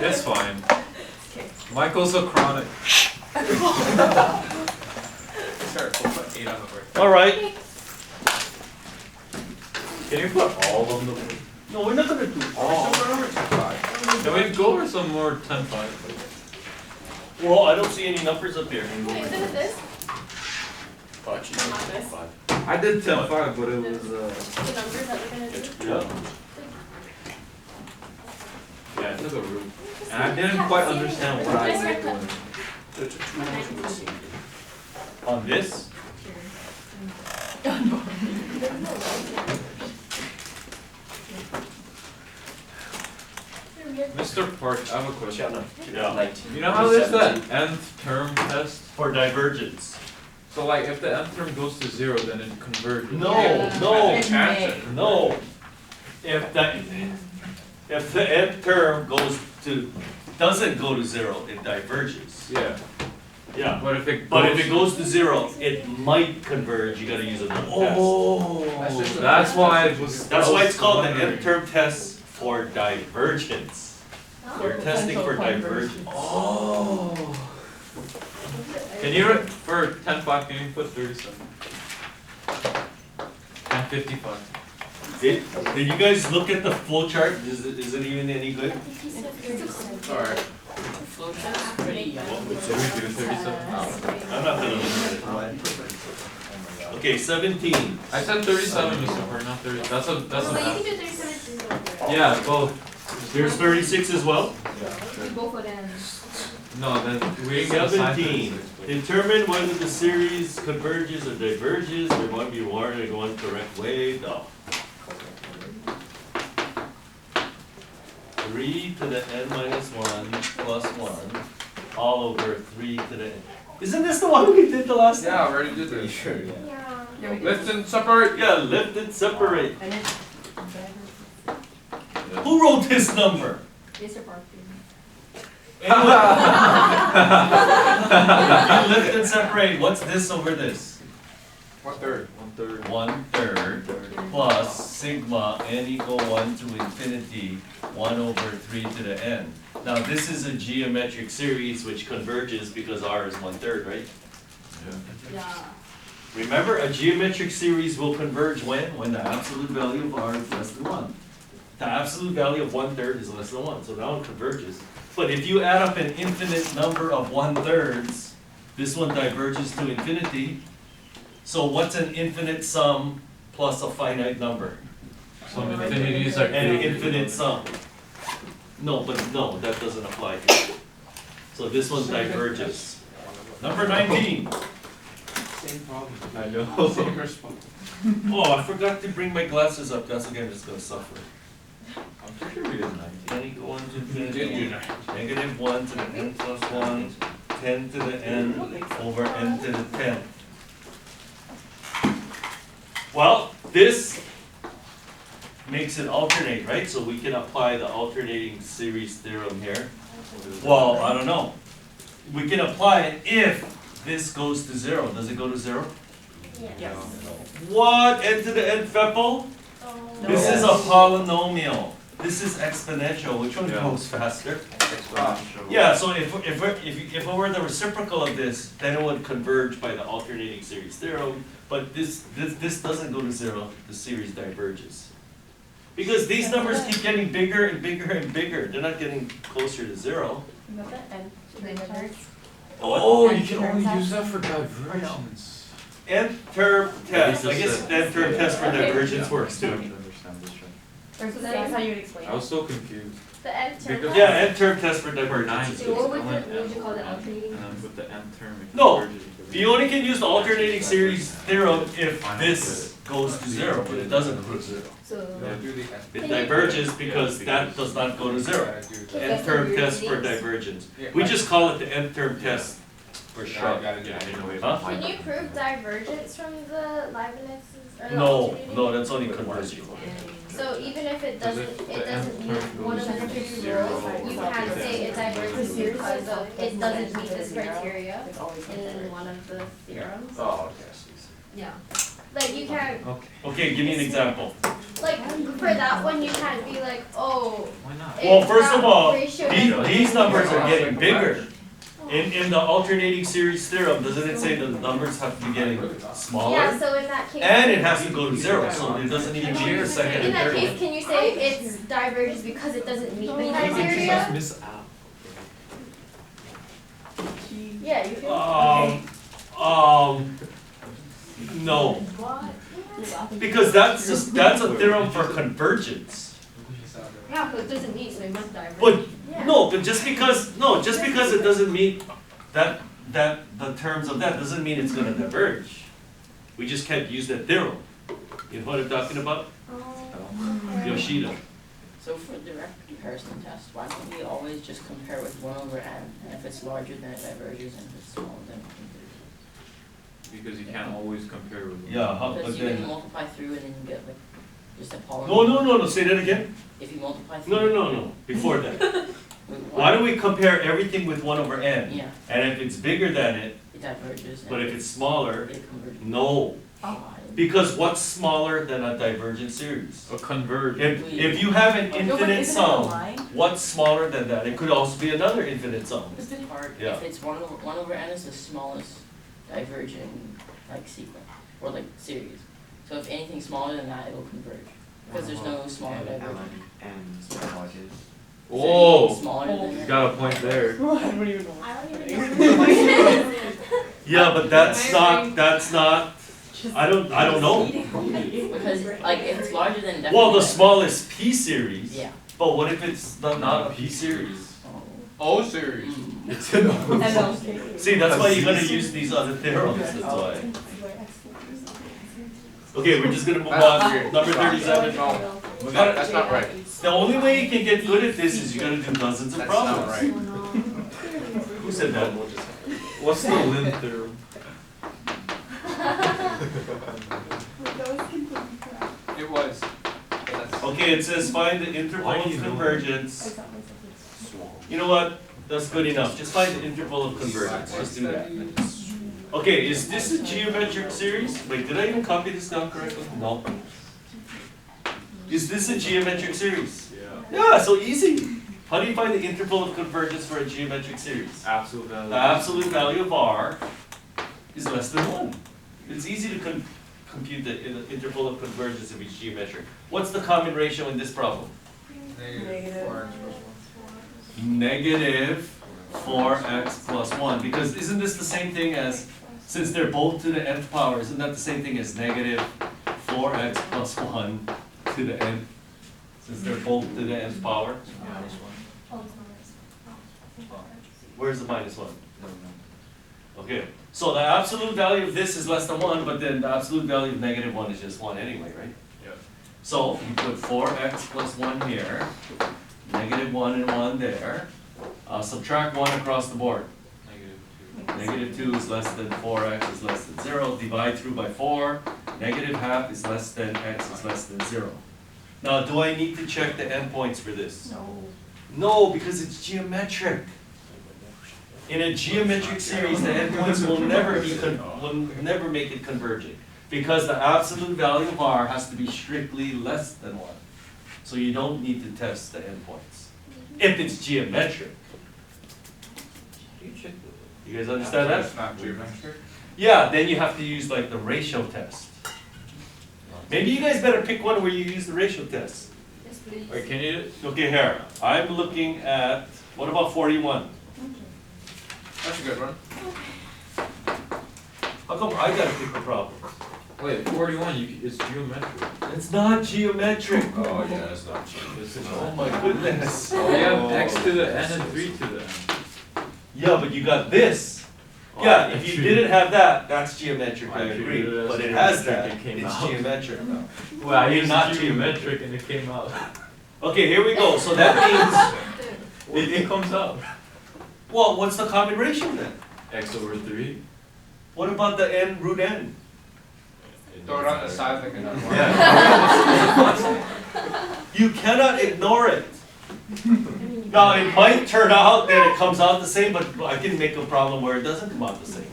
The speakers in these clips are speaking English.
It's fine. Michael's a chronic. Sorry, we'll put 8 on the board. All right. Can you put all on the board? No, we're not gonna do all. Can we go over some more 10-5? Well, I don't see any numbers up here. Wait, is it this? Not this. I did 10-5, but it was The numbers that we're gonna do? Yeah. yeah, it took a root. And I didn't quite understand what I was doing. On this? Mr. Park, I have a question. Yeah. You know how there's that nth term test? For divergence. So like if the nth term goes to 0, then it converges. No. If the nth term doesn't go to 0, it diverges. Yeah. Yeah. But if it goes to 0, it might converge. You gotta use another test. Oh, that's why it was. That's why it's called the nth term test for divergence. You're testing for divergence. Oh. Can you for 10-5? Can you put 37? And 55. Did you guys look at the flow chart? Is it even any good? Alright. Did we do 37? I'm not gonna look at it. Okay, 17. I said 37, Mr. Park, not 30. That's a Well, you math. can do 37 too. Yeah, both. There's 36 as well. Both of them. No, then we didn't get assigned 17. 36, but- Determine whether the series converges or diverges. There might be one correct way. No. 3 to the n minus 1 plus 1 all over 3 to the n. Isn't this the one we did the last time? Yeah, I already did this. Sure, yeah. Yeah. Lift and separate. Yeah, lift and separate. Who wrote this number? Mr. Parker. Anyone? You lift and separate. What's this over this? 1/3. 1/3. 1/3 plus sigma n equal 1 to infinity 1 over 3 to the n. Now this is a geometric series which converges because r is 1/3, right? Yeah. Yeah. Remember, a geometric series will converge when? When the absolute value of r is less than 1. The absolute value of 1/3 is less than 1, so now it converges. But if you add up an infinite number of 1/3s, this one diverges to infinity. So what's an infinite sum plus a finite number? Some infinities are An infinite sum. No, that doesn't apply here. So this one diverges. Number 19. Same problem. I know. Same response. Oh, I forgot to bring my glasses up. That's again just gonna suffer. I'm pretty sure we did 19. N equal 1 to You did infinity. do that. Negative 1 to the n plus 1, 10 to the n over n to the 10. Well, this makes it alternate, right? So we can apply the alternating series theorem here. Well, I don't know. We can apply it if this goes to 0. Does it go to 0? Yes. What? N to the n Feppel? Oh. This is a polynomial. This is exponential. Which one Yeah. goes faster? Exponential. Yeah, so if it were the reciprocal of this, then it would converge by the alternating series theorem. But this doesn't go to 0. The series diverges. Because these numbers keep getting bigger and bigger and bigger. They're not getting closer to 0. Remember? And remember? Oh, you can only use that for divergence. Nth term test. What I he guess just said. nth term test for divergence works I too. don't understand this one. So that's how you would explain I was so confused. The nth term. Because- Yeah, nth term test for For divergence. 9, is so good. What would it's the- going what would you call it, N, alternating? And then with the nth term, it No. converges because You only can use the alternating series theorem if this goes to 0, but it doesn't go to 0. So. Yeah. Do the It diverges because that does not go to 0. Nth term test for divergence. We just call it the nth term test for short. Yeah, I know it. Huh? Can you prove divergence from the Leibniz's or the No, alternating? no, that's only converging. So even if it Does doesn't, it- it the doesn't nth meet term one goes of the to two zero rules, you or can't something. say it diverges because of, it doesn't meet this criteria in one of the theorems. Oh, yes. Yeah. Like you can't, Okay. Okay, give me an example. like for that one, you can't be like, oh, Why not? Well, if first that of all, ratio these doesn't these numbers are getting bigger. In the alternating series theorem, doesn't it say the numbers have to be getting smaller? Yeah, so in that case. And it has to go to 0, so it doesn't even need a second In and that third case, one. can you say it's diverges because it doesn't meet the You can criteria? just miss out. Yeah, you can. No. Because that's a theorem for convergence. Yeah, but it doesn't meet, so it must diverge. But Yeah. no, but just because it doesn't meet the terms of that doesn't mean it's gonna diverge. We just can't use that theorem. You know what I'm talking about? Yoshida. So for direct comparison test, why don't we always just compare with 1 over n, and if it's larger then it diverges, and if it's smaller then it converges? Because you can't always compare with them. Yeah, Because but you can then. multiply through and then you get like, just a polynomial. No, say that again? If you multiply through. No, before that. with Why one, do we compare everything with 1 over n? Yeah, And if it's bigger than it, it diverges. but and if it's smaller, it converges. no. Why? Because what's smaller than a divergent series? A converge. If you have an infinite sum, what's smaller than that? It could also be another infinite sum. It's hard, Yeah. if it's 1 over n is the smallest diverging like sequence, or like series. So if anything smaller than that, it'll converge, because there's no smaller divergent. Whoa! Smaller than You that. got a point there. I don't even know. Yeah, but that's not, I don't know. Because like if it's larger than definitely. Well, the smallest p series, Yeah. but what if it's not a p series? O series. Mm. It's an See, that's why you gotta use these other theorems, that's why. Okay, we're just gonna move on, number 37. No, that's not right. The only way you can get good at this is you gotta do dozens of That's not problems. right. Who said that? What's the Lin theorem? It was. That's Okay, it says find the interval Why do of you know? convergence. You know what? That's good enough. Just find the interval of convergence. Just do that. Okay, is this a geometric series? Wait, did I even copy this down correctly? No. Is this a geometric series? Yeah. Yeah, so easy. How do you find the interval of convergence for a geometric series? Absolute value. The absolute value of R is less than 1. It's easy to compute the interval of convergence if it's geometric. What's the common ratio in this problem? Negative 4x plus 1. Because isn't this the same thing as, since they're both to the nth power, isn't that the same thing as negative 4x plus 1 to the nth? Since they're both to the nth power? Where's the minus 1? Okay, so the absolute value of this is less than 1, but then the absolute value of negative 1 is just 1 anyway, right? Yeah. So you put 4x plus 1 here, negative 1 and 1 there. Subtract 1 across the board. Negative 2 is less than 4x is less than 0. Divide through by 4. Negative half is less than x is less than 0. Now, do I need to check the endpoints for this? No. No, because it's geometric. In a geometric series, the endpoints will never make it convergent, because the absolute value of R has to be strictly less than 1. So you don't need to test the endpoints if it's geometric. You guys understand that? It's not geometric. Yeah, then you have to use like the ratio test. Maybe you guys better pick one where you use the ratio test. Yes, please. Wait, can you? Okay, here, I'm looking at, what about 41? That's a good one. How come I gotta pick the problem? Wait, 41. It's geometric. It's not geometric. Oh, yeah, it's not Oh my goodness. Oh, you have x to the n and 3 to the n. Yeah, but you got this. Yeah, if you didn't have that, that's geometric, I agree. But it has that, it's geometric. Well, I It's used not not geometric and it came out. Okay, here we go. So that means, It comes out. well, what's the common ratio then? X over 3. What about the n root n? Throw it on the side like another one. You cannot ignore it. Now, it might turn out that it comes out the same, but I can make a problem where it doesn't come out the same.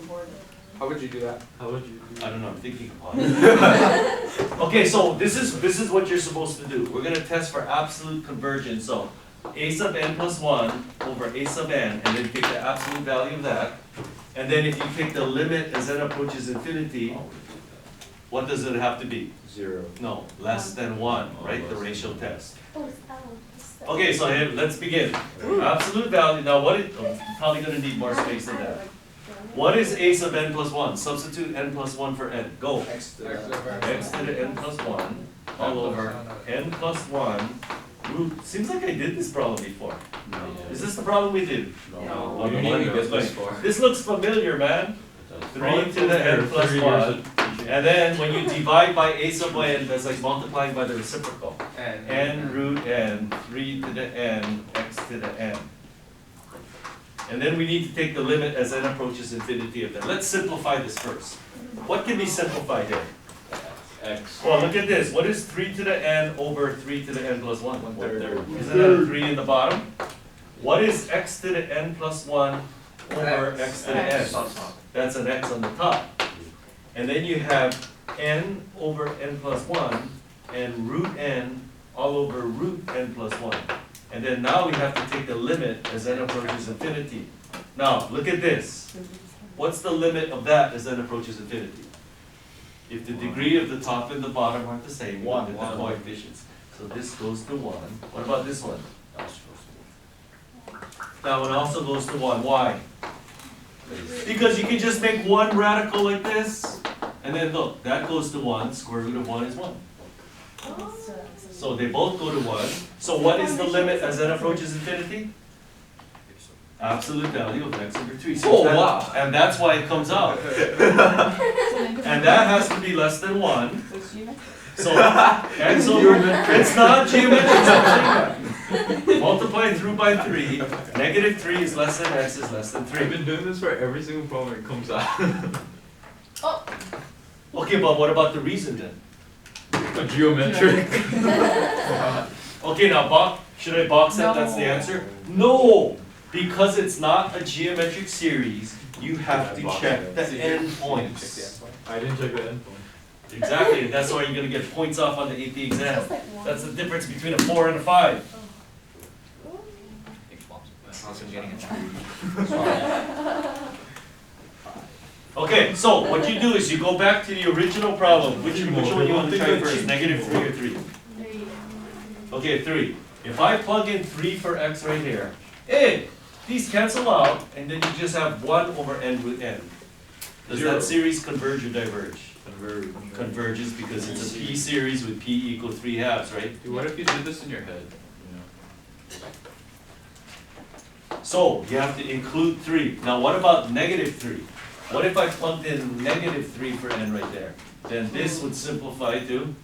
How would you do that? How would you do I don't know, I'm thinking about it. Okay, so this is what you're supposed to do. We're gonna test for absolute convergence, so a sub n plus 1 over a sub n, and then take the absolute value of that. And then if you take the limit as n approaches infinity, what does it have to be? 0. No, less than 1, right? The ratio test. Oh, Okay, so here, let's begin. Absolute value, now what is, oh, probably gonna need more space than that. What is a sub n plus 1? Substitute n plus 1 for n. Go. X to X to the n plus 1 all over n plus 1 root. Seems like I did this problem before. Is this the problem we did? No, Okay, you didn't even get this fine. far. This looks familiar, man. 3 to the n plus 1. And then when you divide by a sub n, that's like multiplying by the reciprocal. N root n, 3 to the n, x to the n. And then we need to take the limit as n approaches infinity of that. Let's simplify this first. What can be simplified here? X. Well, look at this. What is 3 to the n over 3 to the n plus 1? 1/3. Isn't that a 3 in the bottom? What is x to the n plus 1 over x to the n? That's an x on the top. And then you have n over n plus 1 and root n all over root n plus 1. And then now we have to take the limit as n approaches infinity. Now, look at this. What's the limit of that as n approaches infinity? If the degree of the top and the bottom aren't the same, One. the coefficients. So this goes to 1. What about this one? That one also goes to 1. Why? Because you can just make one radical like this, and then look, that goes to 1, square root of 1 is 1. So they both go to 1. So what is the limit as n approaches infinity? Absolute value of x over 3. So Oh, that- wow. And that's why it comes out. And that has to be less than 1. So, and so it's not geometric, it's multiply through by 3. Negative 3 is less than x is less than I've 3. been doing this for every single problem it comes out. Okay, but what about the reason then? A geometric. Okay, now should I box that? That's the answer? No! Because it's not a geometric series, you have to check the endpoints. I didn't check the endpoint. Exactly, and that's why you're gonna get points off on the AP exam. That's the difference between a 4 and a 5. Okay, so what you do is you go back to the original problem. Which one you want to try first, negative 3 or 3? Okay, 3. If I plug in 3 for x right here, hey, these cancel out, and then you just have 1 over n root n. Does Zero. that series converge or diverge? Converge. Converges because it's a p series with p equal 3 halves, right? Dude, what if you did this in your head? So you have to include 3. Now what about negative 3? What if I plugged in negative 3 for n right there? Then this would simplify to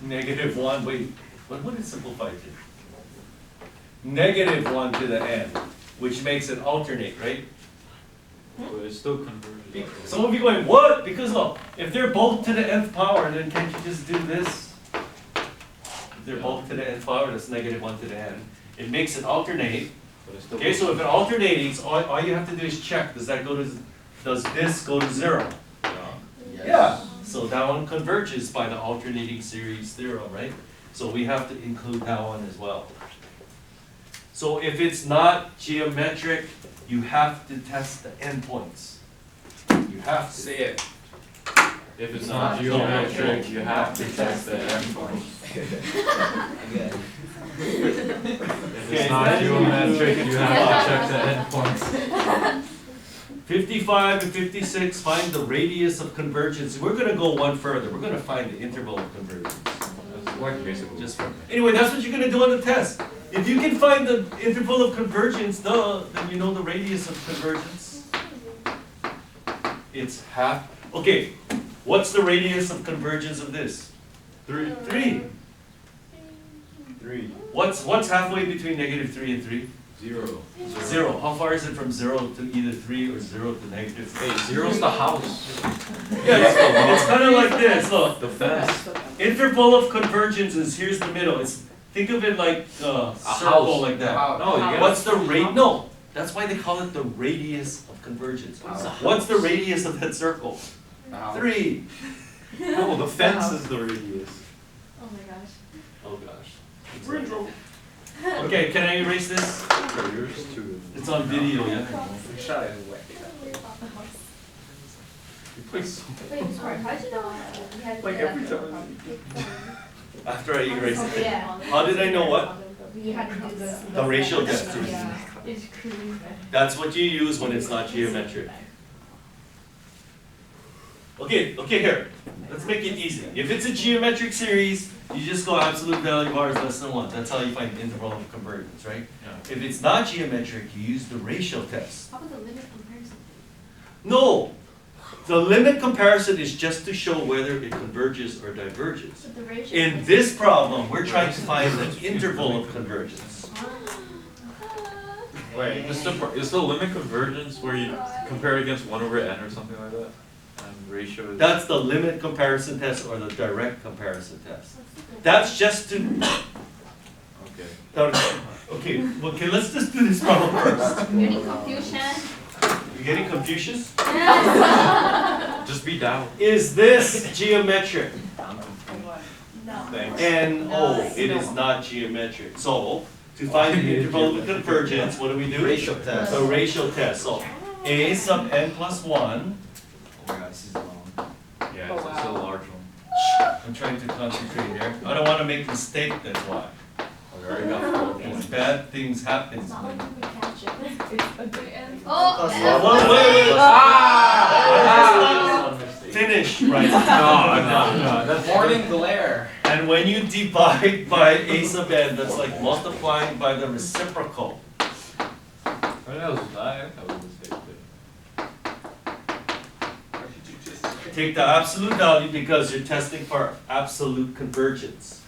negative 1. Wait, what would it simplify to? Negative 1 to the n, which makes it alternate, right? But it still converges. Some of you going, what? Because look, if they're both to the nth power, then can't you just do this? If they're both to the nth power, that's negative 1 to the n. It makes it alternate. But it still Okay, so if it alternates, all you have to do is check, does this go to 0? Yeah. So that one converges by the alternating series theorem, right? So we have to include that one as well. So if it's not geometric, you have to test the endpoints. You have to. Say it. If it's not geometric, you have to test the endpoint. If it's not geometric, you have to check the endpoints. 55 and 56, find the radius of convergence. We're going to go one further. We're going to find the interval of convergence. That's like basically. Anyway, that's what you're going to do on the test. If you can find the interval of convergence, then you know the radius of convergence. It's half. Okay, what's the radius of convergence of this? 3. 3. 3. What's halfway between negative 3 and 3? 0. 0. How far is it from 0 to either 3 or 0 to negative 3? Hey, 0's the house. Yeah, it's kind of like this. Look, The fence. interval of convergence is here's the middle. Think of it like a circle house. like that. No, you get What's the rate? No, that's why they call it the radius of convergence. What's the radius of that circle? 3. No, the fence is the radius. Oh my gosh. Oh gosh. We're in trouble. Okay, can I erase this? Sure, yours too. It's on video, yeah? Shut it away. You play so Wait, sorry, how'd you know? You had to Like do that every for- time. After I erase it. Yeah. How did I know what? You had to do this. The ratio test. Yeah. It's crazy. That's what you use when it's not geometric. Okay, here. Let's make it easy. If it's a geometric series, you just go absolute value of r is less than 1. That's how you find the interval of convergence, right? Yeah. If it's not geometric, you use the ratio test. How about the limit comparison? No! The limit comparison is just to show whether it converges or diverges. But the ratio. In this problem, we're trying to find the interval of convergence. Wait, is the limit convergence where you compare it against 1 over n or something like that? And ratio is. That's the limit comparison test or the direct comparison test. That's just to Okay. okay, let's just do this problem first. Any confusion? You getting confusion? Just be down. Is this geometric? No. Thanks. No, it is not geometric. So, to find the interval of convergence, what do we do? Ratio test. A ratio test. So, a sub n plus 1. Oh my god, this is long. Yeah, it's a large one. I'm trying to concentrate here. I don't want to make a mistake, that's why. We already got 4 Because points. bad things happen. It's not like you can catch it. It's a good end. Well, Oh! wait. Ah! Finish right. No, that's Morning glare. And when you divide by a sub n, that's like multiplying by the reciprocal. That was a mistake too. What did you just? Take the absolute value because you're testing for absolute convergence.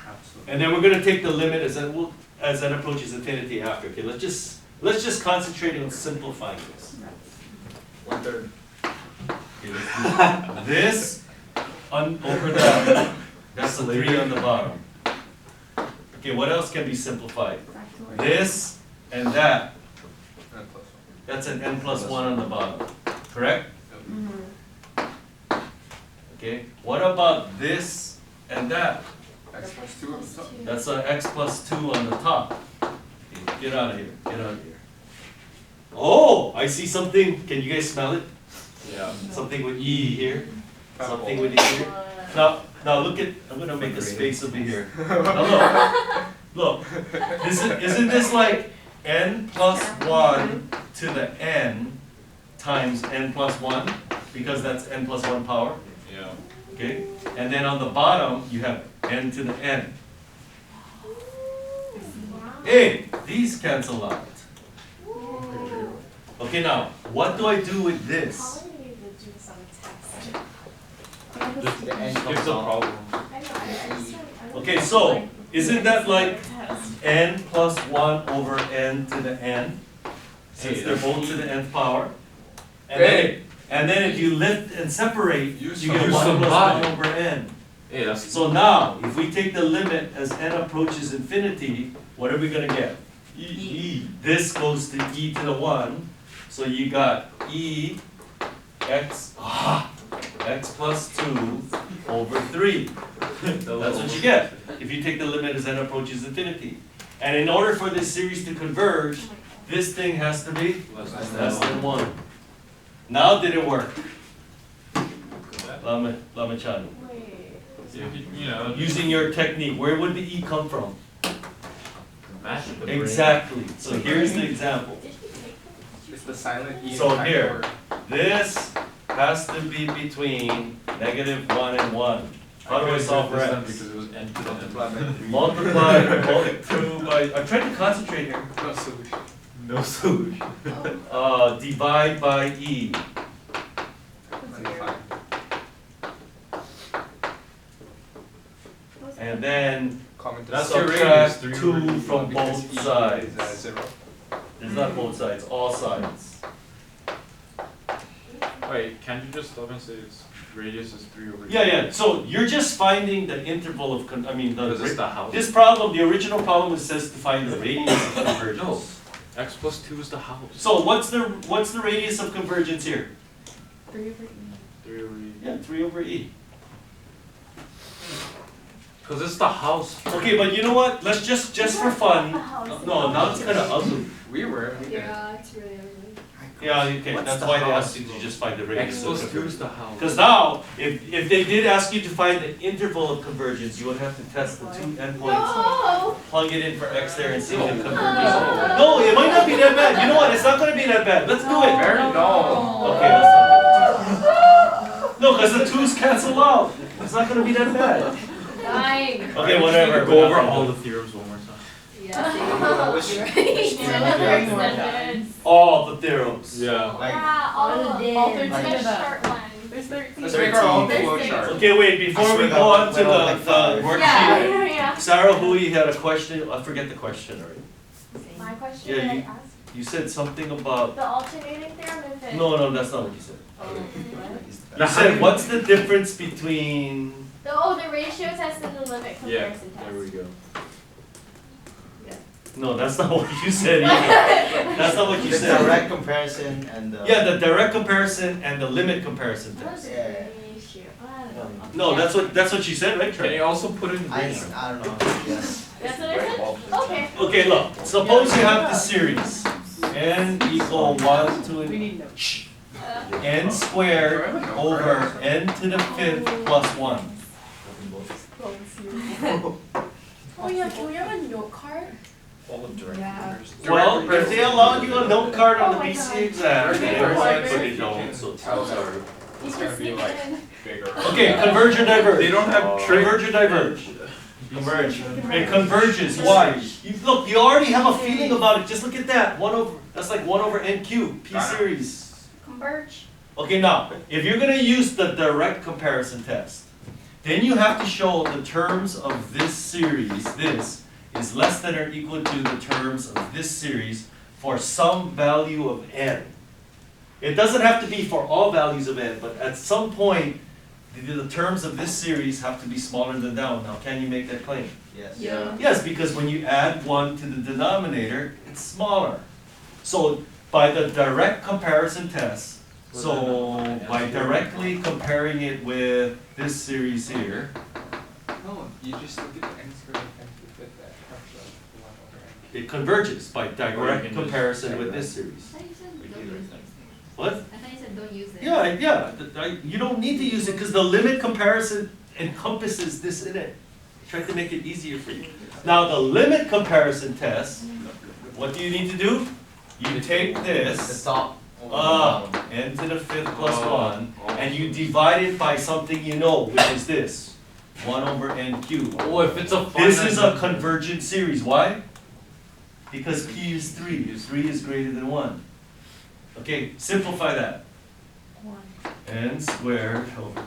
Absolutely. And then we're going to take the limit as n approaches infinity after. Okay, let's just concentrate on simplifying this. 1/3. Okay, let's do this over that. That's the 3 on the bottom. Okay, what else can be simplified? This and that. And plus That's an n plus 1 on the bottom. Correct? Okay, what about this and that? 1. X plus 2 on the top. That's an x plus 2 on the top. Okay, get out of here, get out of here. Oh, I see something. Can you guys smell it? Yeah. Something with E here. Something with E here. Now look at, I'm gonna make a space over here. Now look, isn't this like n plus 1 to the n times n plus 1? Because that's n plus 1 power, Yeah. okay? And then on the bottom, you have n to the n. Hey, these cancel out. Okay, now, what do I do with this? Just The n skip comes the off. problem. Okay, so, isn't that like n plus 1 over n to the n? Since they're both to the nth power? And then if you lift and separate, you get 1 some plus 1 logic. over n. Hey, that's So now, if we take the limit as n approaches infinity, what are we gonna get? E. This goes to e to the 1, so you got e x plus 2 over 3. That's what you get if you take the limit as n approaches infinity. And in order for this series to converge, this thing has to be less than 1. Now did it work? Lama-chan. You know, Using your technique, where would the e come from? mash the brain. Exactly. So here's the example. It's the silent E. So type here. word. This has to be between -1 and 1. How do I solve for x? Because it was n to the n. Multiply by 3. Multiply through by, I'm trying to concentrate here. No solution. No solution. Divide by e. And then Comment That's down. your radius, subtract 3 over 2 e. from Because both E sides. is 0. It's not both sides, all sides. Wait, can't you just stop and say its radius is 3 over Yeah. So you're just finding the interval of, Because it's the house. this problem, the original problem, it says to find the radius of convergence. X plus 2 is the house. So what's the radius of convergence here? 3 over e. Yeah, 3 over e. Cause it's the house. Okay, but you know what, let's just for fun, no, now it's kinda ugly. We were. Yeah, it's really ugly. Yeah, okay, What's that's the why they house? asked you to just find the radius X of plus 2 convergence. is the house. Cause now, if they did ask you to find the interval of convergence, you would have to test the two endpoints, No! plug it in for X there and see if it converges. No, it might not be that bad, you know what, it's not gonna be that bad, let's do it. Very no. Okay, let's not. No, cause the twos cancel out, it's not gonna be that bad. Dying. Okay, whatever. Go over all the theorems one more time. Yeah. All the theorems. Yeah. All the All days. 13 of them. There's 13. Let's make our own There's flow six. chart. Okay, wait, before we go on to the worksheet, Yeah. Sarah Hui had a question, I forget the question already. My question Yeah, that I you- asked, You said something about, the alternating theorem, if it. no, that's not what you said. What? You said, what's the difference between, The ratio test and the limit Yeah, comparison test. there we go. no, that's not what you said either. That's not what you The said. direct comparison and the. Yeah, the direct comparison and the limit comparison What's test. the ratio? I don't know. No, that's what she said, right? Can you also put in I ratio? don't know, yes. That's what I said? Okay. Okay, look, suppose you have the series, n equal 1 to n squared over n to the 5th plus 1. Oh yeah, can we have a note card? All of direct Yeah. comparison. Well, if they allowed you a note card on Oh the my BC God. exam, they Direct would, comparison, but they you don't, can so tell sorry. that You it's can gonna be sneak like in. bigger. Okay, converge or diverge? They don't have trig. Converge or diverge? Converge. It converges, why? Look, you already have a feeling about it, just look at that, that's like 1 over n cubed, P series. Converge. Okay, now, if you're gonna use the direct comparison test, then you have to show the terms of this series, this, is less than or equal to the terms of this series for some value of n. It doesn't have to be for all values of n, but at some point, the terms of this series have to be smaller than that one. Now, can you make that claim? Yes. Yeah. Yes, because when you add 1 to the denominator, it's smaller. So, by the direct comparison test, so by directly comparing it with this series here, No, you just look at the n squared and fit that fraction of 1 over n. it converges by Or you direct can just comparison with direct. this series. I thought you said We don't do use that. it. What? I thought you said don't use it. Yeah, you don't need to use it because the limit comparison encompasses this in it. Try to make it easier for you. Now, the limit comparison test, what do you need to do? You take The this, top. over the bottom. n to the 5th plus 1, and you divide it by something you know, which is this, 1 over n cubed. Oh, if it's a This finite is a number. convergent series, why? Because p is 3, 3 is greater than 1. Okay, simplify that. N squared over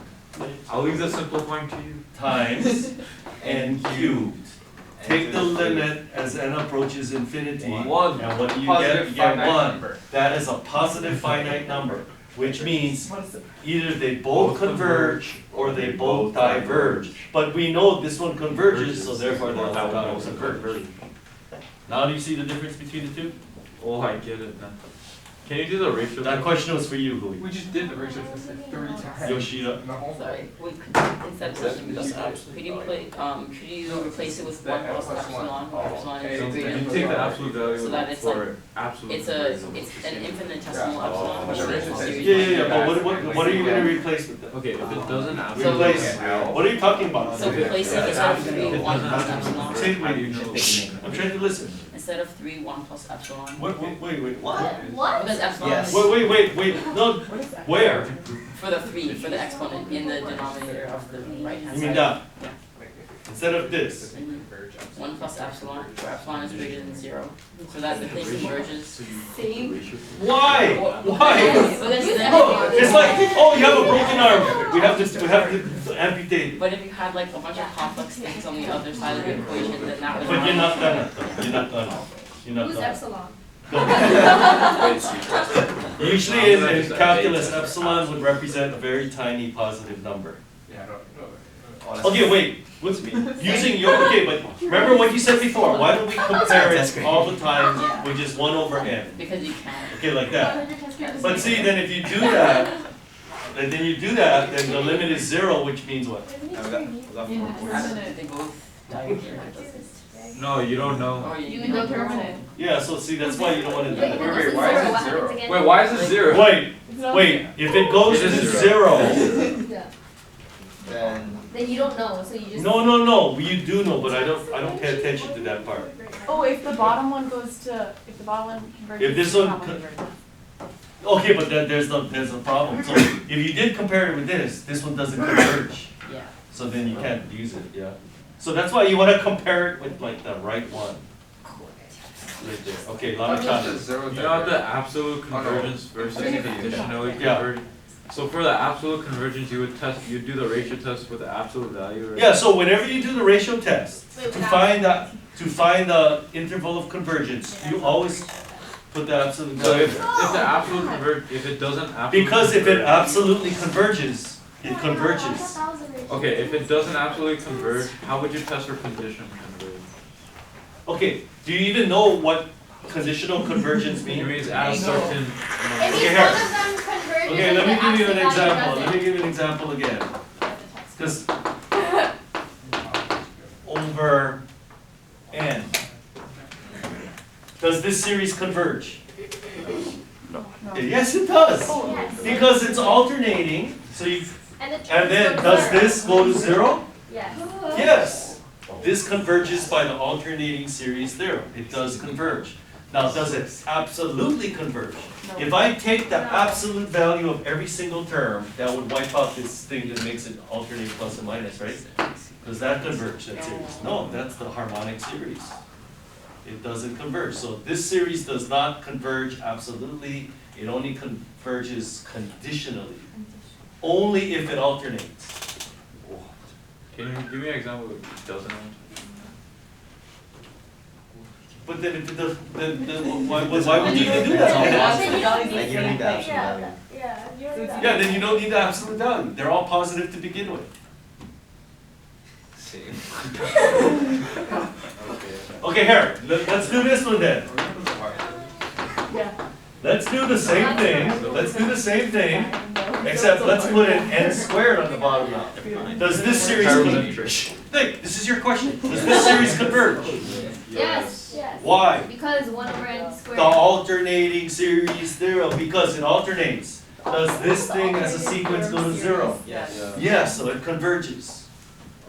I'll leave the simplifying to you. times n cubed. Take the limit as n approaches infinity, One. and what do you get? Positive You get finite 1. number. That is a positive finite number, which means What is it? either they both converge or they both diverge. But we know this one converges, so therefore they'll have to converge. Now do you see the difference between the two? Oh, I get it now. Can you do the ratio? That question was for you, Hui. We just did the ratio test like 3 times. Yoshida. No. Sorry, instead of switching those up, could you replace it with 1 plus epsilon, where epsilon Okay, is it's greater You than take the 0? absolute value So that it's for absolute. It's an infinitesimal epsilon, which is a series. Yeah, but what are you gonna replace with that? Okay, if it doesn't So- absolutely. Replace, what are you talking about? So replace it instead of 3, If it 1 doesn't plus absolutely epsilon. Say it how do you with know me. the I'm trying to listen. Instead of 3, 1 plus epsilon. Wait, what? What? Because epsilon Yes. is Wait, no, where? for the 3, for the exponent in the denominator of the right hand You side. mean that, Yeah. instead of this? 1 plus epsilon, where epsilon is greater than 0, so that the thing converges. Same. Why? Why? Because then No, if you- it's like, oh, you have a broken arm, we have to amputate. But if you had like a bunch of complex things on the other side of the equation, then that would. But you're not done, you're not done, you're not Who's done. epsilon? Usually in calculus, epsilon would represent a very tiny positive number. Yeah, I don't know. Okay, wait, what's, using your, okay, but remember what you said before, why don't we compare That's it great. all the time with just 1 over n? Because you can. Okay, like that. 100 test cases. But see, then if you do that, and then you do that, then the limit is 0, which means what? And we got four How points. do they both diverge? No, you don't know. Oh, You determine it. Yeah, so see, that's why you don't wanna do Wait, that. if it Wait, goes to why is zero, it what happens zero? again? Wait, why is it 0? Wait, if it goes It to is 0, Yeah. Then Then you don't know, so you just. no, you do know, but I don't pay attention to that part. Oh, if the bottom one goes to, if the bottom one converges. If this to the one top converges. Okay, but then there's a problem. So if you did compare it with this one doesn't converge. Yeah. So then you can't use it, yeah. So that's why you wanna compare it with like the right one. Right there. Okay, a lot of chances. Zero You know the divergence. absolute convergence versus conditionally Yeah. convergent? So for the absolute convergence, you do the ratio test with the absolute value, right? Yeah, so whenever you do the ratio test, Wait, to without- find the interval of convergence, you always put the absolute So value if there. the absolute if it doesn't absolutely Because if it converge- absolutely converges, it converges. Okay, if it doesn't absolutely converge, how would you test for conditional converge? Okay, do you even know what conditional convergence It means? means at a No. certain It number. means Okay, one here. of them converges Okay, and let me the give you an absolute value example, doesn't. let me give you an example again. Because over n, does this series converge? No. Yes, it does. Yes. Because it's alternating, so you, And the and then terms go does to zero. this go to 0? Yes. Yes. This converges by the alternating series theorem. It does converge. Now, does it absolutely converge? If I take the absolute value of every single term, that would wipe out this thing that makes it alternate plus and minus, right? Does that converge, that series? No, that's the harmonic series. It doesn't converge. So this series does not converge absolutely. It only converges conditionally. Only if it alternates. Can you give me an example of it doesn't alternate? But then if it does, then why would you even do that? Then you don't like need you don't need the absolute Yeah, value. yeah, you don't need that. Yeah, then you don't need the absolute value. They're all positive to begin with. Same. Okay, here, let's do this one then. Yeah. Let's do the same thing. Let's do the same thing, except let's put an n squared on the bottom now. Does this series converge? Think, this is your question. Does this series converge? Yes, Yes. Why? because 1 over n The squared. alternating series theorem, because it alternates. Does this thing as a sequence go to 0? Yes. Yes, so it converges.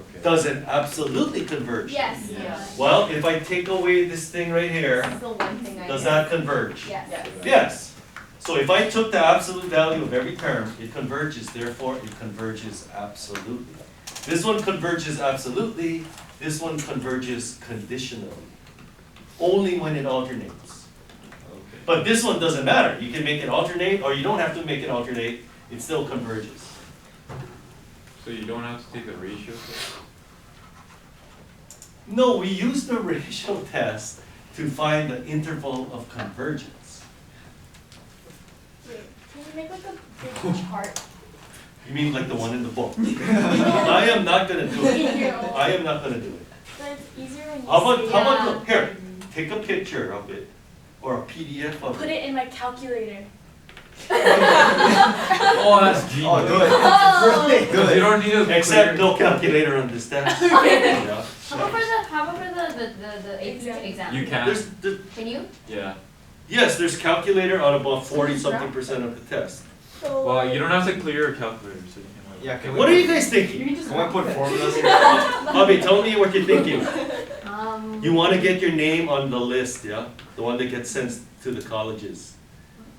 Okay. Does it absolutely converge? Yes. Yes. Well, if I take away this thing right here, This is the one thing I does know. that converge? Yes. Yes. So if I took the absolute value of every term, it converges, therefore it converges absolutely. This one converges absolutely, this one converges conditionally. Only when it alternates. Okay. But this one doesn't matter. You can make it alternate, or you don't have to make it alternate, it still converges. So you don't have to take the ratio test? No, we use the ratio test to find the interval of convergence. Wait, can you make like a big chart? You mean like the one in the book? I am not gonna do it. In your own. I am not gonna do it. But it's easier when you How about, see how it. about, here, take a picture of it, or a PDF of Put it. it in my calculator. Oh, that's genius. Oh, good. Oh. Really Because you good. don't need a Except clear- no calculator understands. Yeah. How about for the exam? You can. Can you? Yeah. Yes, there's calculator on about 40-something% of the test. So, Well, you don't have to clear your calculator, so you can like. Yeah, can we? What are you guys thinking? can just Can we put formulas in? Bobby, tell me what you're thinking. You You wanna get your name on the list, yeah? The one that gets sent to the colleges.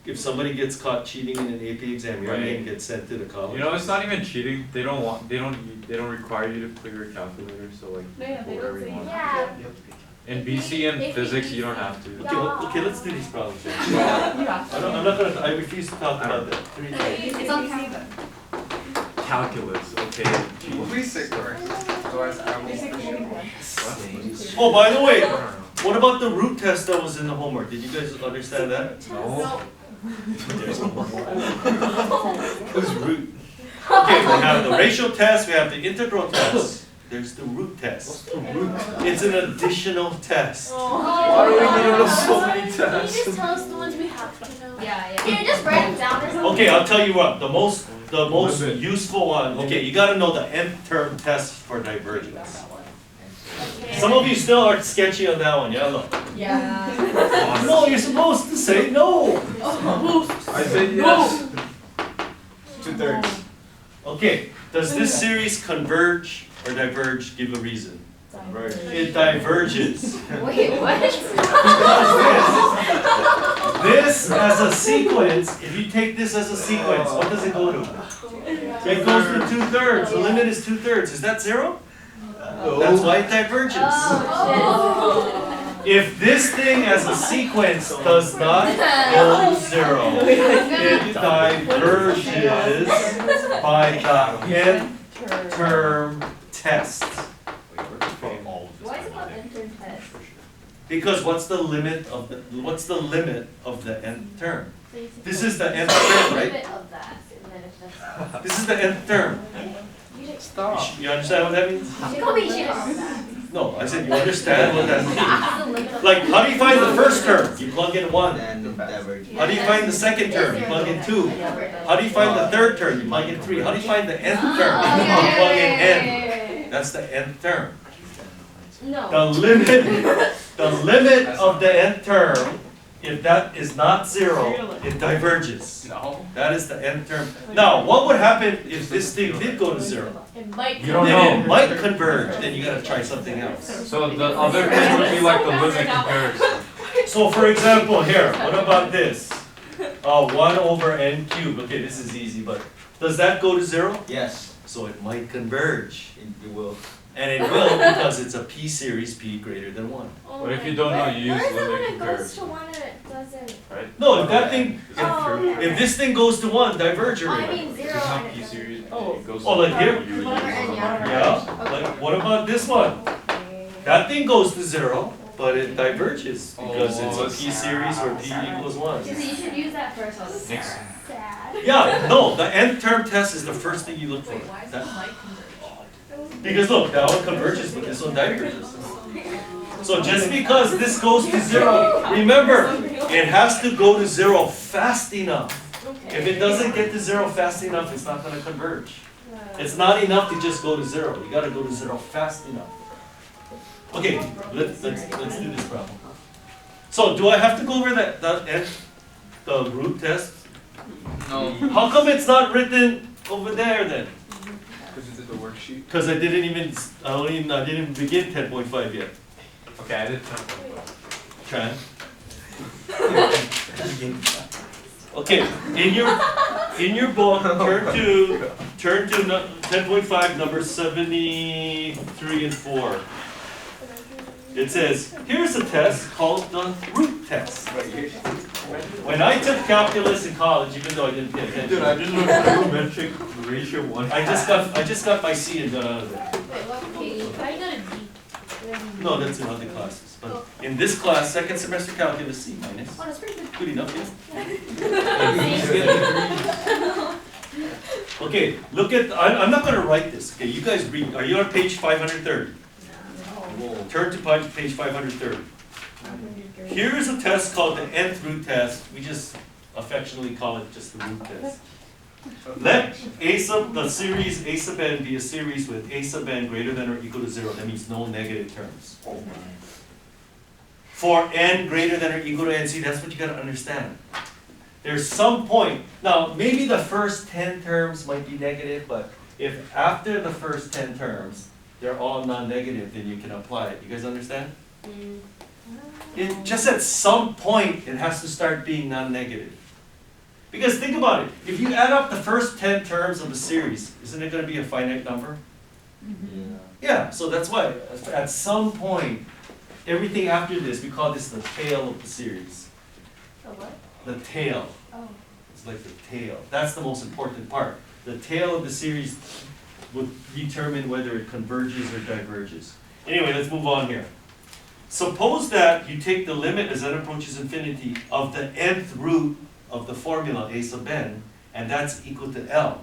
If somebody gets caught cheating in an AP exam, your Right. name gets sent to the college. You know, it's not even cheating. They don't require you to clear your calculator, so like No, yeah, put they whatever don't you say want. yeah. In BC and physics, you don't have to. Okay, let's do these problems. You have I'm not gonna, I refuse to talk about that. It's on camera. Calculus, okay. Please say correct. Otherwise I will. Oh, by the way, I don't know. what about the root test that was in the homework? Did you guys understand that? No. Who's root? Okay, we have the ratio test, we have the integral test. There's the root test. It's an additional test. Why do we need to know so many Can you tests? just tell us the ones we have to know? Yeah, Can you just write them down or something? Okay, I'll tell you what, the most the most Limit. useful one, okay, you gotta know the nth term test for divergence. Okay. Some of you still are sketchy on that one, yeah, look. Yeah. No, you're supposed to say no. I say yes. 2/3. Okay, does this series converge or diverge? Give a reason. Converge. It diverges. Wait, what? This as a sequence, if you take this as a sequence, what does it go to? It goes to 2/3. The limit is 2/3. Is that 0? That's why it diverges. Oh, If this thing as a sequence does not go to 0, it diverges by the nth term test. Why is it called Nth Term Test? Because what's the limit of the nth term? So you said This is the nth term, right? limit of that, and then if that's. This is the nth term. Stop. You understand what that means? You should call me shit. No, I said you understand what that means. This is the limit of. Like, how do you find the first term? You plug in 1. Then diverge. How do you find the second term? You plug in 2. How do you find the third term? You plug in 3. How do you find the nth term? You plug in n. That's the nth term. No. The limit of the nth term, if that is not 0, it diverges. No. That is the nth term. Now, what would happen if this thing did go to 0? It might. You don't Then it know. might converge, then you gotta try something else. So the other thing would be like the limit comparison. So for example, here, what about this? 1 over n cubed, okay, this is easy, but does that go to 0? Yes, So it might converge. it will. And it will because it's a p series, p greater than 1. But if you don't know, you use Where is it when limit it goes to comparison, one and it doesn't? right? No, if that thing, Oh, if this thing goes to 1, diverge I already. mean 0 It's not and P it doesn't. series, Oh. it goes. Oh, like here? You would Whatever use and limit yeah. Yeah, comparison. like what about this one? That thing goes to 0, but it diverges because it's a p series where p equals 1. So you should use that first. Next. Sad. Yeah, no, the nth term test is the first thing you look for. That- Because look, that one converges, but this one diverges. So just because this goes to 0, remember, it has to go to 0 fast enough. If it doesn't get to 0 fast enough, it's not gonna converge. It's not enough to just go to 0, you gotta go to 0 fast enough. Okay, let's do this problem. So do I have to go over the root test? No. How come it's not written over there then? Because it's in the worksheet. Because I didn't even begin 10.5 yet. Okay, I did 10. Tran. Okay, in your book, turn to 10.5, number 73 and 4. It says, here's a test called the root test. When I took calculus in college, even though I didn't pay attention, Dude, I just wrote geometric ratio 1. I just got my C and got out of it. Wait, what page? I got a D. No, that's in other classes. But in this class, second semester calculus, C minus. Oh, that's pretty good. Good enough, yeah? Okay, look at, I'm not gonna write this, okay, you guys read, are you on page 530? Turn to page 530. Here is a test called the nth root test, we just affectionately call it just the root test. Let the series a sub n be a series with a sub n greater than or equal to 0, that means no negative terms. For n greater than or equal to n, see, that's what you gotta understand. There's some point, now maybe the first 10 terms might be negative, but if after the first 10 terms, they're all non-negative, then you can apply it. You guys understand? It just at some point, it has to start being non-negative. Because think about it, if you add up the first 10 terms of a series, isn't it gonna be a finite number? Yeah. Yeah, so that's why, at some point, everything after this, we call this the tail of the series. The what? The tail. Oh. It's like the tail. That's the most important part. The tail of the series would determine whether it converges or diverges. Anyway, let's move on here. Suppose that you take the limit as n approaches infinity of the nth root of the formula a sub n, and that's equal to L.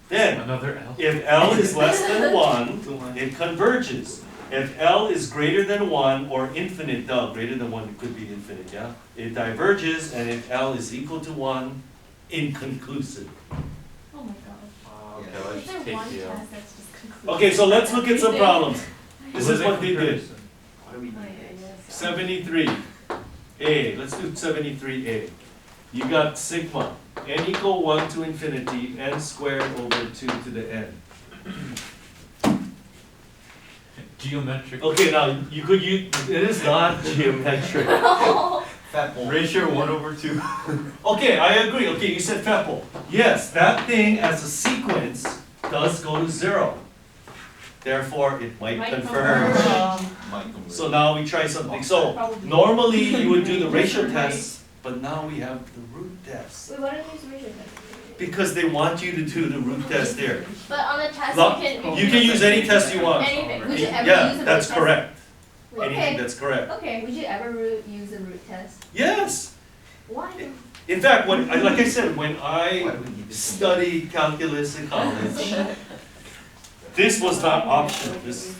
Then, Another L. if L is less than 1, it converges. If L is greater than 1, or infinite, greater than 1, it could be infinite, yeah? It diverges, and if L is equal to 1, inconclusive. Oh my god. Is there take one the L. test that's just conclusive? Okay, so let's look at some problems. This is what they did. Comparison. What do we do? 73A, let's do 73A. You got sigma, n equal 1 to infinity, n squared over 2 to the n. Geometric. Okay, now you could use, it is not geometric. Fat boy. Ratio 1/2. Okay, I agree. Okay, you said FEPL. Yes, that thing as a sequence does go to 0. Therefore, it might Might converge. Might converge. So now we try something. So Probably. normally you would do the ratio test, but now we have the root test. Wait, why don't you use ratio test? Because they want you to do the root test there. But on the test, Lo- you You can use any test you want. anything. Would you ever use Yeah, a root that's test? correct. Anything Okay, that's correct. okay, would you ever use a root test? Yes. Why? In fact, like I said, when I Why do we need this? studied calculus in college, this was not optional.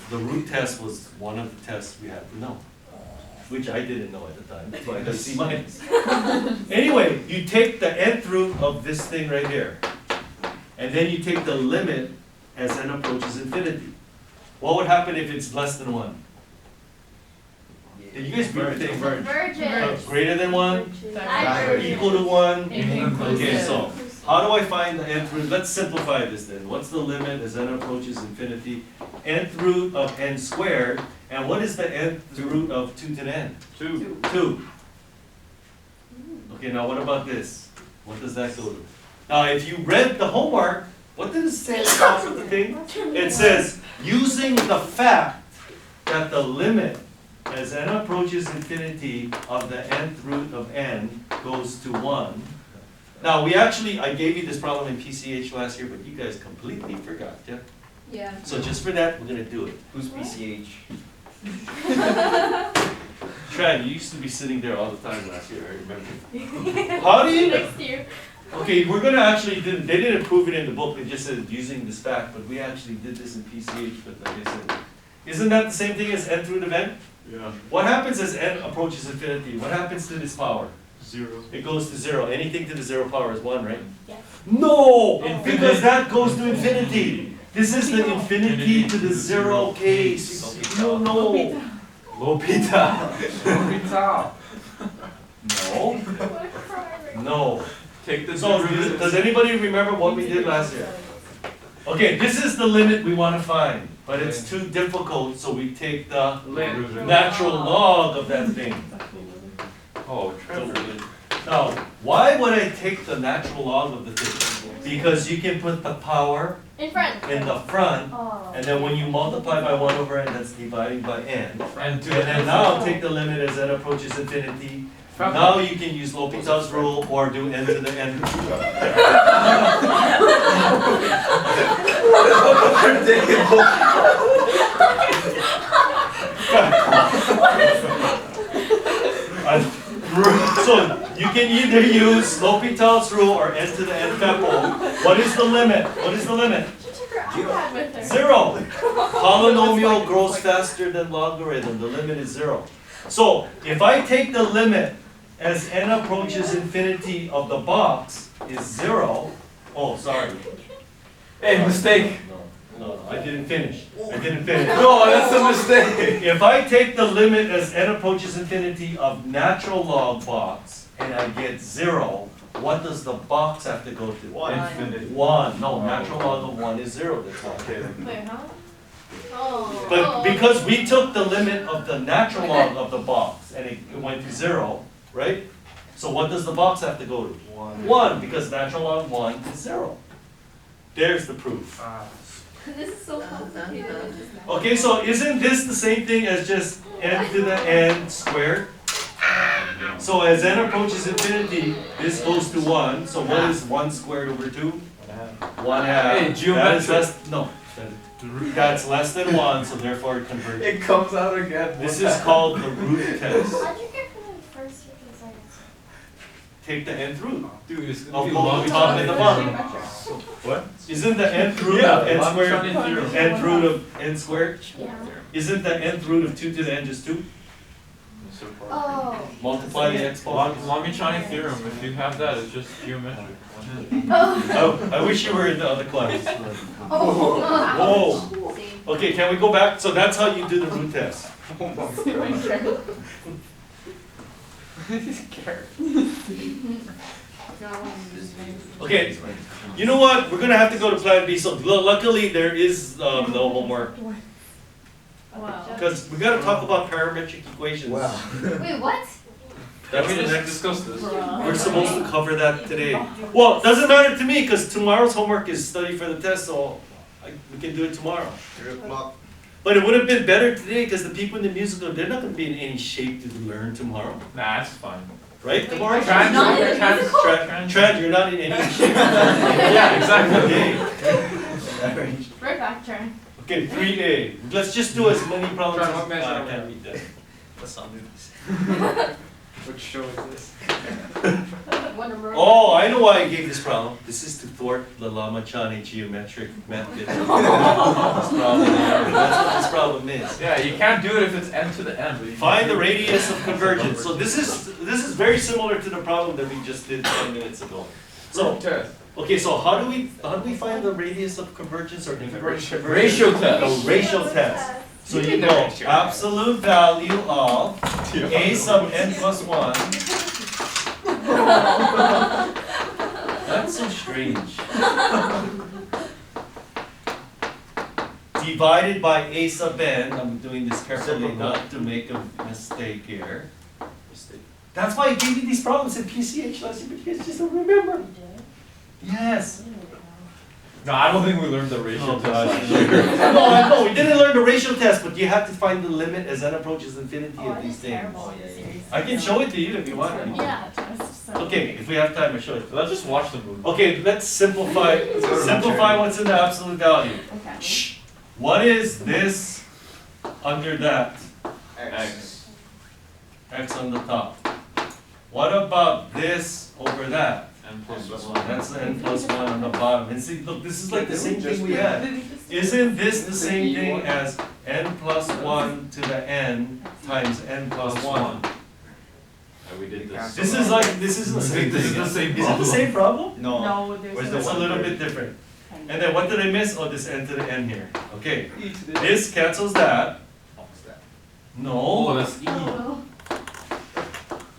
The root test was one of the tests we had to know, which I didn't know at the time. That's why I got C minus. Anyway, you take the nth root of this thing right here, and then you take the limit as n approaches infinity. What would happen if it's less than 1? Did you guys read the thing? Convergence. Greater than 1? Divergence. Equal to 1? Inclusive. Okay, so how do I find the nth root? Let's simplify this then. What's the limit as n approaches infinity? Nth root of n squared, and what is the nth root of 2 to the n? 2. 2. Okay, now what about this? What does that go to? Now, if you read the homework, what did it say at the top of the thing? It says, using the fact that the limit as n approaches infinity of the nth root of n goes to 1. Now, I gave you this problem in PCH last year, but you guys completely forgot, yeah? Yeah. So just for that, we're gonna do it. Who's PCH? Tran, you used to be sitting there all the time last year, I remember. How do you, Next year. okay, we're gonna actually, they didn't prove it in the book, they just said using this fact, but we actually did this in PCH, but like I said, isn't that the same thing as nth root of n? Yeah. What happens as n approaches infinity? What happens to this power? 0. It goes to 0. Anything to the 0 power is 1, right? Yes. No! Infinite. Because that goes to infinity. This is the infinity to the 0 case. No, no. Lopita. No. No. Take the So, derivative. does anybody remember what we did last year? Okay, this is the limit we want to find, but it's too difficult, so we take the natural log of that thing. Oh, Trevor. Now, why would I take the natural log of the thing? Because you can put the power In front. in the front, Oh. and then when you multiply by 1 over n, that's dividing by n. And And then now take the limit as n approaches infinity. Now you can use L'Hopital's rule or do n to the n. So you can either use L'Hopital's rule or n to the n FEPL. What is the limit? What is the limit? She took her iPad with her. 0. Polynomial grows faster than logarithm. The limit is 0. So if I take the limit as n approaches infinity of the box is 0. Oh, sorry. Hey, mistake. No, I didn't finish. I didn't finish. No, that's a mistake. If I take the limit as n approaches infinity of natural log box and I get 0, what does the box have to go to? Infinite. 1. No, natural log of 1 is 0. That's why. Wait, huh? Oh. But because we took the limit of the natural log of the box and it went to 0, right? So what does the box have to go to? 1, because natural log 1 is 0. There's the proof. This is so complicated. Okay, so isn't this the same thing as just n to the n squared? So as n approaches infinity, this goes to 1. So what is 1 squared over 2? 1 half. Hey, That is geometric. less, no, that's less than 1, so therefore it converges. It comes out again. This is called the root test. How'd you get from the first to the second? Take the nth root. Dude, it's Of gonna be both long the top and the bottom. What? Isn't the nth root Yeah, of n long squared, shot in theory. nth root of n squared? Yeah. Isn't the nth root of 2 to the n just 2? So far. Oh. multiply the exponents. Lamichani theorem, if you have that, it's just geometric. Oh, I wish you were in the other class. Oh. Whoa. See. Okay, can we go back? So that's how you do the root test. Oh my god. This carrot. Okay, you know what? We're gonna have to go to plan B. So luckily there is no homework Wow. because we gotta talk about parametric equations. Wait, what? That's we the just next. discussed this. We're supposed to cover that today. Well, it doesn't matter to me because tomorrow's homework is study for the test, so we can do it tomorrow. 3 o'clock. But it would have been better today because the people in the musical, they're not gonna be in any shape to learn tomorrow, Nah, that's fine. right? Tomorrow. Trans, Not in the musical? Trans, you're not in any shape. Yeah, exactly. Okay. Right back turn. Okay, 3A. Let's just do as many problems Try what as measure I are can we read that. Let's not do this. Which show is this? What number? Oh, I know why I gave this problem. This is to thwart the Lama-Chani geometric method. That's what this problem is. Yeah, you can't do it if it's n to the n. But you can Find do the it. radius of convergence. So this is very similar to the problem that we just did 10 minutes ago. So, Test. okay, so how do we find the radius of convergence or divergence? Ratio test. No, ratio test. So You you did the go ratio. absolute value of a sub n plus 1. That's so strange. Divided by a sub n. I'm doing this carefully not to make a mistake here. That's why I gave you these problems in PCH last year, but you guys just don't remember. Yes. No, I don't think we learned the ratio Oh, test. gosh. No, I know, we didn't learn the ratio test, but you have to find the limit as n approaches infinity Oh, of that these is things. terrible. I can show it to you if you want. Yeah, just so. Okay, if we have time, I'll show it. Let's just watch the movie. Okay, let's simplify what's in the absolute value. Okay. Shh. What is this under that? X. X on the top. What about this over that? N plus N plus 1. That's the n plus 1 on the bottom. And see, look, this is like the same thing we had. Isn't this the same thing as n plus 1 to the n times n plus 1? Yeah, we did this. This is like, this is the same This is thing. the same Is it the problem. same problem? No. No, there's Where's no. It's a little bit different. And then what did I miss? Oh, this n to the n here. Okay. E to the. This cancels that. What's that? Oh, No. that's E. Oh,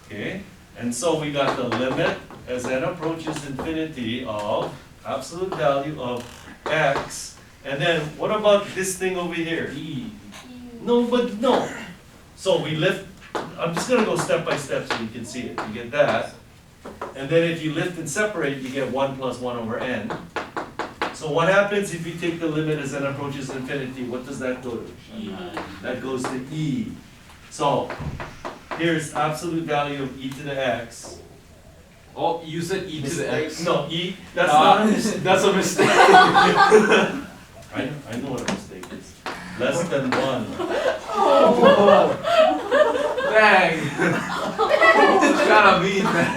Okay. And so we got the limit as n approaches infinity of absolute value of x. And then what about this thing over here? E. No, but no. So we lift, I'm just gonna go step by step so you can see it. You get that. And then if you lift and separate, you get 1 plus 1 over n. So what happens if you take the limit as n approaches infinity? What does that go to? E. That goes to e. So here's absolute value of e to the x. Oh, you said E to the X. No, e, that's Ah, not a mistake. That's a mistake. I know what a mistake is. Less than 1. Dang. It's kinda mean, man.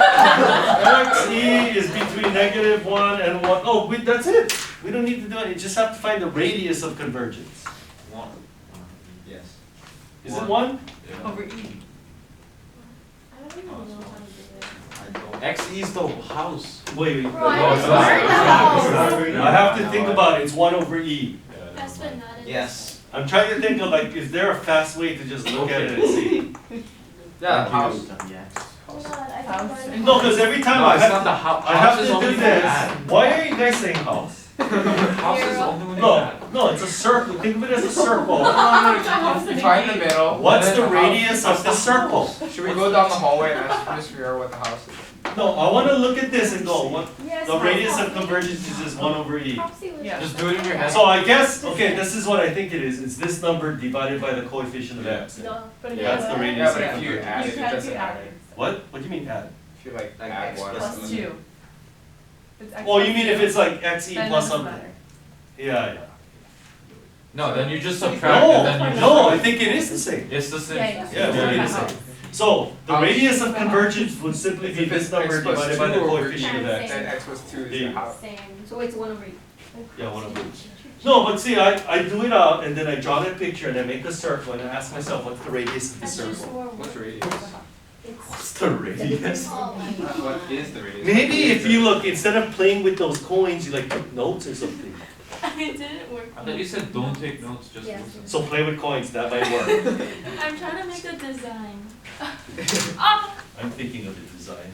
Xe is between -1 and 1. Oh, wait, that's it. We don't need to do it. You just have to find the radius of convergence. 1. Yes. Is it 1? Yeah. over E. I don't even know how to do this. I don't. XE is the house. Wait, wait. Bro, I No, it's just not. learned It's that. not. I have to think about it. It's 1 over e. Yeah, That's never been mind. not in. Yes. I'm trying to think of like, is there a fast way to just look at it and see? Yeah, house. Oh God, I House. don't No, because every time No, I it's have not to, the house. I have House is to only do for this. add. Why are you guys saying house? House is only when you No, add. no, it's a circle. Think of it as a circle. You find the middle. What's and the then house. radius of the circle? Should we go down the hallway and just figure out what the house is? No, I want to look at this and go, what, Yes, the radius of convergence is just 1 over e. Popsy was. Yeah. Just do it in your head. So I guess, okay, this is what I think it is. It's this number divided by the coefficient of x. Duh. But Yeah, that's the again, radius Yeah, but of if you convergence. add you it, it can't doesn't do matter. adding. What? What do you mean add? If you like Like add X one. plus Plus the 2. It's X Oh, you plus mean 2, if it's like xe then it plus doesn't something? matter. Yeah, yeah. No, then you just subtract and then you just. No, I think it is the same. It's the same. Yeah, Yeah, it would be the same. So, the radius of convergence would simply be this number divided by the coefficient of x. Then x plus 2 is the Yeah. house. Same. So it's 1 over e. Yeah, 1 over each. No, but see, I do it out, and then I draw that picture, and I make a circle, and I ask myself, what's the radius of the That's just circle? more What's work. radius? What's the radius? Oh my Not god. what is the radius? Maybe What if is you it? look, instead of playing with those coins, you like took notes or something. It didn't work. I thought you said don't take notes, just Yeah. listen. So play with coins, that might work. I'm trying to make a design. Ah! I'm thinking of the design.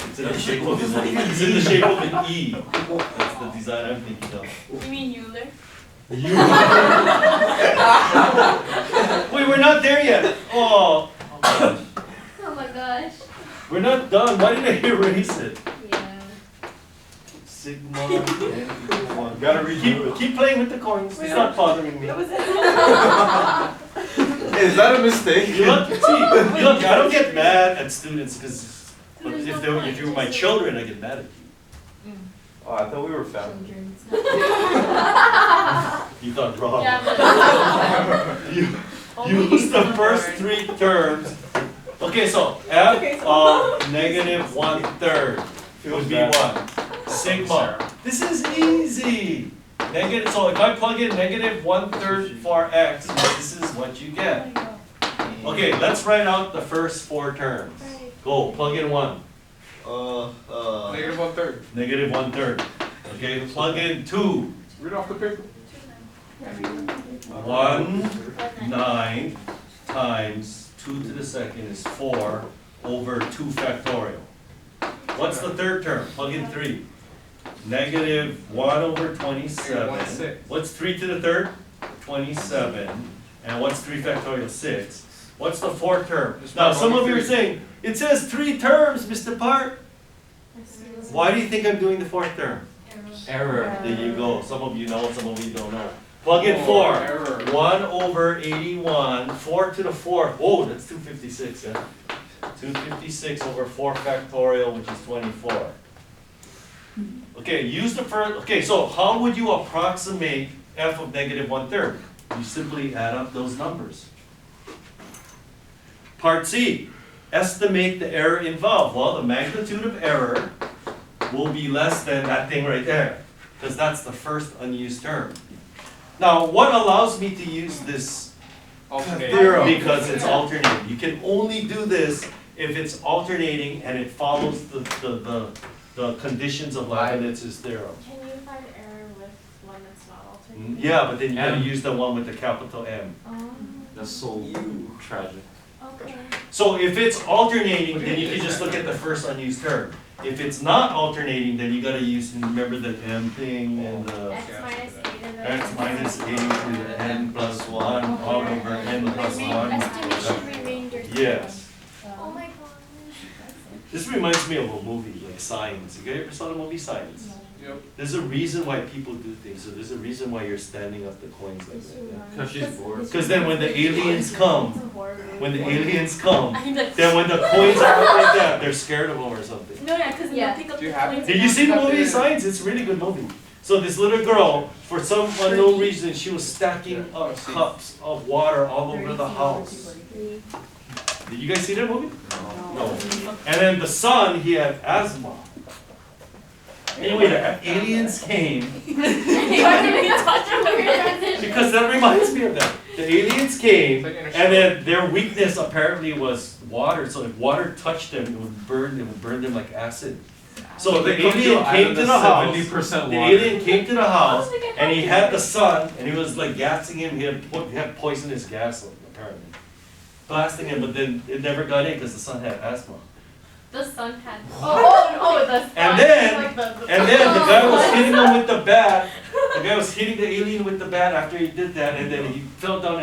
It's in the shape of it's in the shape of an E. That's the design I'm thinking of. You mean Euler? Wait, we're not there yet. Oh, gosh. Oh my gosh. We're not done. Why did I erase it? Yeah. Sigma and one. Gotta redo it. Keep playing with the coins. It's not bothering me. That was it. Is that a mistake? You look, I don't get mad at students because if you were my children, I get mad at you. Oh, I thought we were family. You thought wrong. Yeah, You used the first 3 terms. Okay, so f of negative 1/3 would be what? Sigma. This is easy. Negative. So if I plug in negative 1/3 for x, this is what you get. Okay, let's write out the first 4 terms. Go, plug in 1. Negative 1/3. Negative 1/3. Okay, plug in 2. Read off the paper. 1/9 times 2 to the second is 4 over 2 factorial. What's the third term? Plug in 3. Negative 1 over 27. 1/6. What's 3 to the third? 27. And what's 3 factorial? 6. What's the fourth term? Just Now, plug some in of you are 3. saying, it says 3 terms, Mr. Part. Why do you think I'm doing the fourth term? Error. There you go. Some of you know, some of you don't know. Plug in Oh, 4. error. 1 over 81. 4 to the fourth. Whoa, that's 256, yeah? 256 over 4 factorial, which is 24. Okay, use the first. Okay, so how would you approximate f of negative 1/3? You simply add up those numbers. Part C. Estimate the error involved. Well, the magnitude of error will be less than that thing right there, because that's the first unused term. Now, what allows me to use this Alternate. theorem? Because it's alternating. You can only do this if it's alternating and it follows the conditions of Leibniz's theorem. Can you find error with one that's not alternating? Yeah, but then you gotta M. use the one with the capital M. That's so tragic. Okay. So if it's alternating, then you can just look at the first unused term. If it's not alternating, then you gotta use, remember the M thing and the X minus 8 and then x minus a to the n plus 1 all over n plus 1. Estimation remainder. Yes. Oh my god. This reminds me of a movie like Science. You guys ever saw the movie Science? Yep. There's a reason why people do things. So there's a reason why you're standing up the coins like that. Cause she's bored. Because then when the aliens come, when the aliens come, I'm like, then when the coins are up like that, they're scared of them or something. no, yeah, because Yeah. they'll pick up Do you the have coins. it? Did you see the movie Science? It's a really good movie. So this little girl, for some unknown reason, she was stacking up cups of water all over the house. Did you guys see that movie? No. And then the son, he had asthma. Anyway, the aliens came, because that reminds me of that. The aliens came, and then their weakness apparently was water. So if water touched them, it would burn them like acid. So the alien came to the house. 70% The water. alien came to the house, and he had the son, and he was like gassing him. He had poisonous gas apparently, blasting him. But then it never got in because the son had asthma. The sun had. the And then the guy was hitting him with the bat. The guy was hitting the alien with the bat after he did that, and then he fell down.